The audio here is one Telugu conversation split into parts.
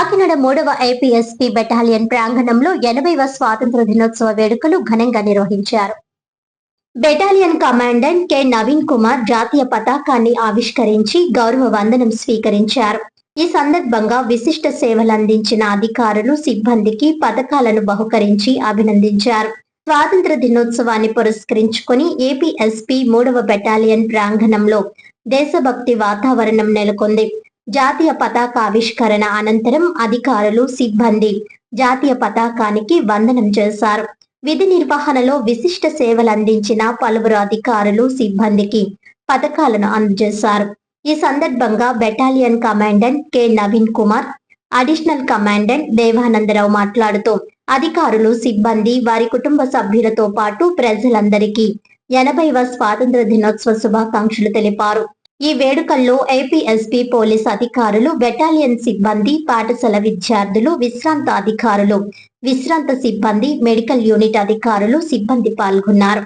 కాకినాడ 3వ ఏపీఎస్పీ బెటాలియన్ ప్రాంగణంలో 80వ స్వాతంత్ర దినోత్సవ వేడుకలు ఘనంగా నిర్వహించారు. Battalion commandant K Naveen Kumar జాతీయ పతాకాన్ని ఆవిష్కరించి గౌరవ వందనం స్వీకరించారు. ఈ సందర్భంగా విశిష్ట సేవలందించిన అధికారులు, సిబ్బందికి పథకాలను బహుకరించి అభినందించారు. స్వాతంత్ర దినోత్సవాన్ని పురస్కరించుకుని ఏపీఎస్పీ 3వ బెటాలియన్ ప్రాంగణంలో దేశభక్తి వాతావరణం నెలకొంది. జాతీయ పతాకావిష్కరణ అనంతరం అధికారులు, సిబ్బంది జాతీయ పతాకానికి వందనం చేశారు. విధి నిర్వహణలో విశిష్ట సేవలందించిన పలువురు అధికారులు, సిబ్బందికి పథకాలను అందజేశారు. ఈ సందర్భంగా battalion commandant K Naveen Kumar, additional commandant Devanandarao మాట్లాడుతూ అధికారులు, సిబ్బంది, వారి కుటుంబ సభ్యులతో పాటు ప్రజలందరికీ 80వ స్వాతంత్ర దినోత్సవ శుభాకాంక్షలు తెలిపారు. ఈ వేడుకల్లో ఏపీఎస్పీ పోలీస్ అధికారులు, బెటాలియన్ సిబ్బంది, పాఠశాల విద్యార్థులు, విశ్రాంత అధికారులు, విశ్రాంత సిబ్బంది, మెడికల్ యూనిట్ అధికారులు, సిబ్బంది పాల్గొన్నారు.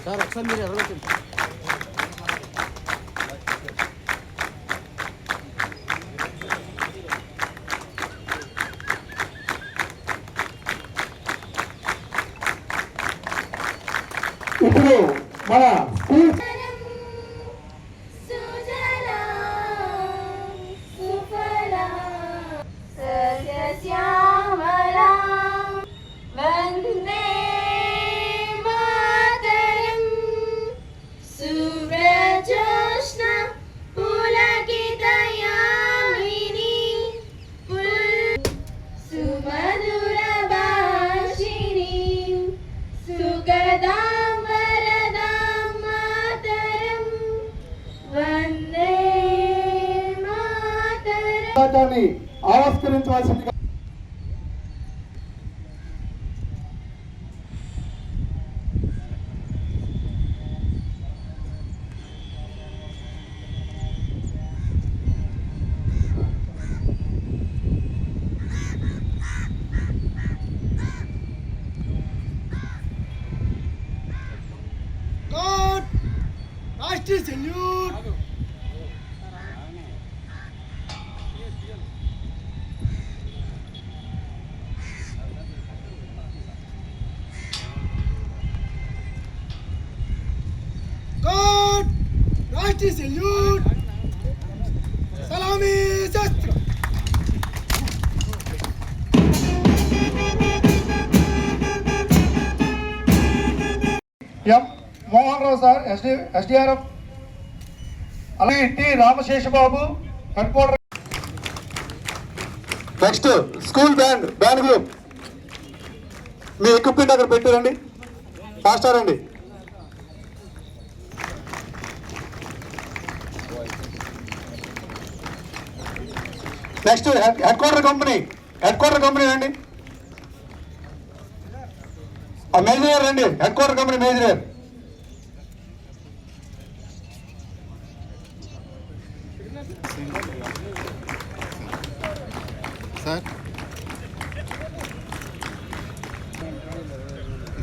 సార్ ఒకసారి మీరు ఎర్రగొచ్చు. ఇప్పుడు మన ఆవిష్కరించవలసిందిగా రాష్ట్రీయ సెల్యూట్. రాష్ట్రీయ సెల్యూట్. సలామీ శస్త్ర. M Mohan Rao sir, SDRF. అలాగే T Ramaseshababu, head quarter. Next school band group. మీ ఎక్విప్మెంట్ అక్కడ పెట్టారండి, ఫాస్టర్ అండి. నెక్స్ట్ హెడ్ క్వార్టర్ కంపెనీ రండి. మేజర్ రండి, head quarter company major. Sir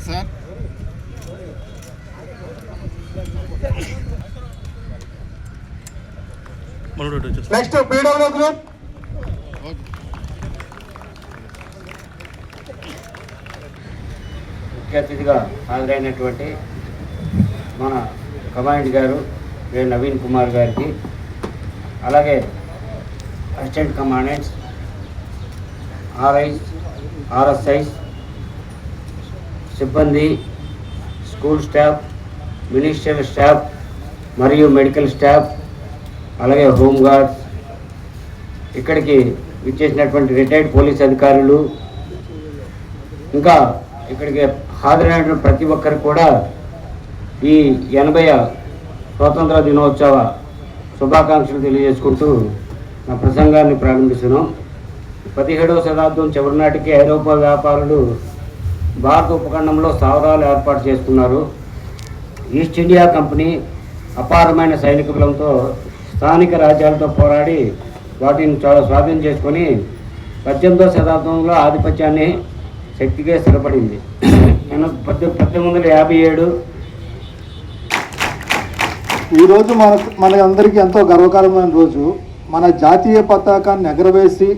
sir next PW group. ముఖ్య అతిథిగా హాజరైనటువంటి మన కమాండెంట్ గారు నవీన్ కుమార్ గారికి, అలాగే అసిస్టెంట్ కమాండెంట్స్, ఆర్ఐస్, ఆర్ఎస్ఐస్, సిబ్బంది, స్కూల్ స్టాఫ్, మినిస్ట్రియల్ స్టాఫ్ మరియు మెడికల్ స్టాఫ్, అలాగే హోంగార్డ్స్, ఇక్కడికి విచ్చేసినటువంటి రిటైర్డ్ పోలీస్ అధికారులు, ఇంకా ఇక్కడికి హాజరైనటువంటి ప్రతి ఒక్కరికి కూడా ఈ 80వ స్వాతంత్ర దినోత్సవ శుభాకాంక్షలు తెలియజేసుకుంటూ నా ప్రసంగాన్ని ప్రారంభిస్తున్నాం. 17వ శతాబ్దం చివరి నాటికి ఐరోపా వ్యాపారులు భారత ఉపఖండంలో స్థావరాలు ఏర్పాటు చేసుకున్నారు. ఈస్ట్ ఇండియా కంపెనీ అపారమైన సైనిక బలంతో స్థానిక రాజ్యాలతో పోరాడి వాటిని చాలా స్వాధీనం చేసుకొని 18వ శతాబ్దంలో ఆధిపత్యాన్ని శక్తిగా స్థిరపడింది. 1857 ఈరోజు మన అందరికీ ఎంతో గర్వకారమైన రోజు. మన జాతీయ పతాకాన్ని ఎగరవేసి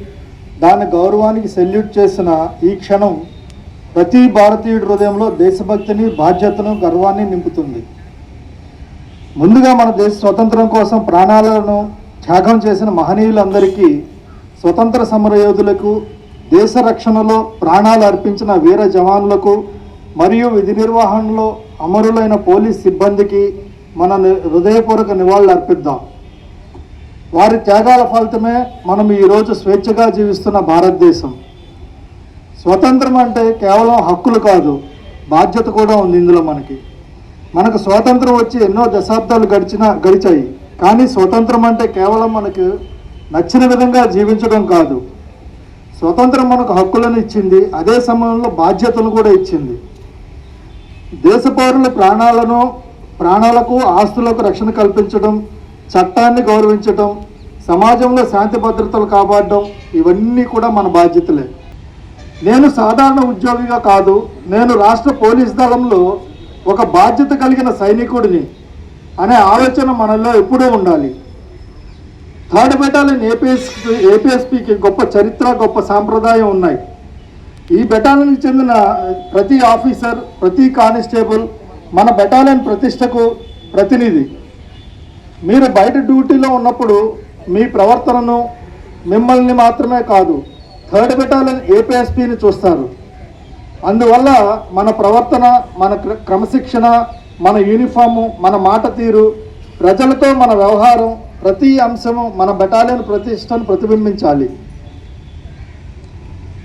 దాని గౌరవానికి సెల్యూట్ చేసిన ఈ క్షణం ప్రతి భారతీయుడి హృదయంలో దేశభక్తిని, బాధ్యతను, గర్వాన్ని నింపుతుంది. ముందుగా మన దేశ స్వతంత్రం కోసం ప్రాణాలను త్యాగం చేసిన మహనీయులందరికీ, స్వతంత్ర సమరయోధులకు, దేశ రక్షణలో ప్రాణాలు అర్పించిన వీర జవాన్లకు మరియు విధి నిర్వహణలో అమరులైన పోలీస్ సిబ్బందికి మన హృదయపూర్వక నివాళులు అర్పిద్దాం. వారి త్యాగాల ఫలితమే మనం ఈరోజు స్వేచ్ఛగా జీవిస్తున్న భారతదేశం. స్వతంత్రం అంటే కేవలం హక్కులు కాదు, బాధ్యత కూడా ఉంది ఇందులో. మనకు స్వాతంత్రం వచ్చి ఎన్నో దశాబ్దాలు గడిచాయి. కానీ స్వతంత్రం అంటే కేవలం మనకు నచ్చిన విధంగా జీవించడం కాదు. స్వతంత్రం మనకు హక్కులను ఇచ్చింది, అదే సమయంలో బాధ్యతను కూడా ఇచ్చింది. దేశ పౌరుల ప్రాణాలకు, ఆస్తులకు రక్షణ కల్పించడం, చట్టాన్ని గౌరవించడం, సమాజంలో శాంతి భద్రతలు కాపాడడం, ఇవన్నీ కూడా మన బాధ్యతలే. నేను సాధారణ ఉద్యోగిగా కాదు, నేను రాష్ట్ర పోలీస్ దళంలో ఒక బాధ్యత కలిగిన సైనికుడిని అనే ఆలోచన మనలో ఎప్పుడూ ఉండాలి. 3rd బెటాలియన్ ఏపీఎస్పీకి గొప్ప చరిత్ర, గొప్ప సాంప్రదాయం ఉన్నాయి. ఈ బెటాలియన్కి చెందిన ప్రతి ఆఫీసర్, ప్రతి కానిస్టేబుల్ మన బెటాలియన్ ప్రతిష్టకు ప్రతినిధి. మీరు బయట డ్యూటీలో ఉన్నప్పుడు మీ ప్రవర్తనను, మిమ్మల్ని మాత్రమే కాదు 3rd బెటాలియన్ ఏపీఎస్పీని చూస్తారు. అందువల్ల మన ప్రవర్తన, మన క్రమశిక్షణ, మన యూనిఫాము, మన మాట తీరు, ప్రజలతో మన వ్యవహారం, ప్రతి అంశము మన బెటాలియన్ ప్రతిష్టను ప్రతిబింబించాలి.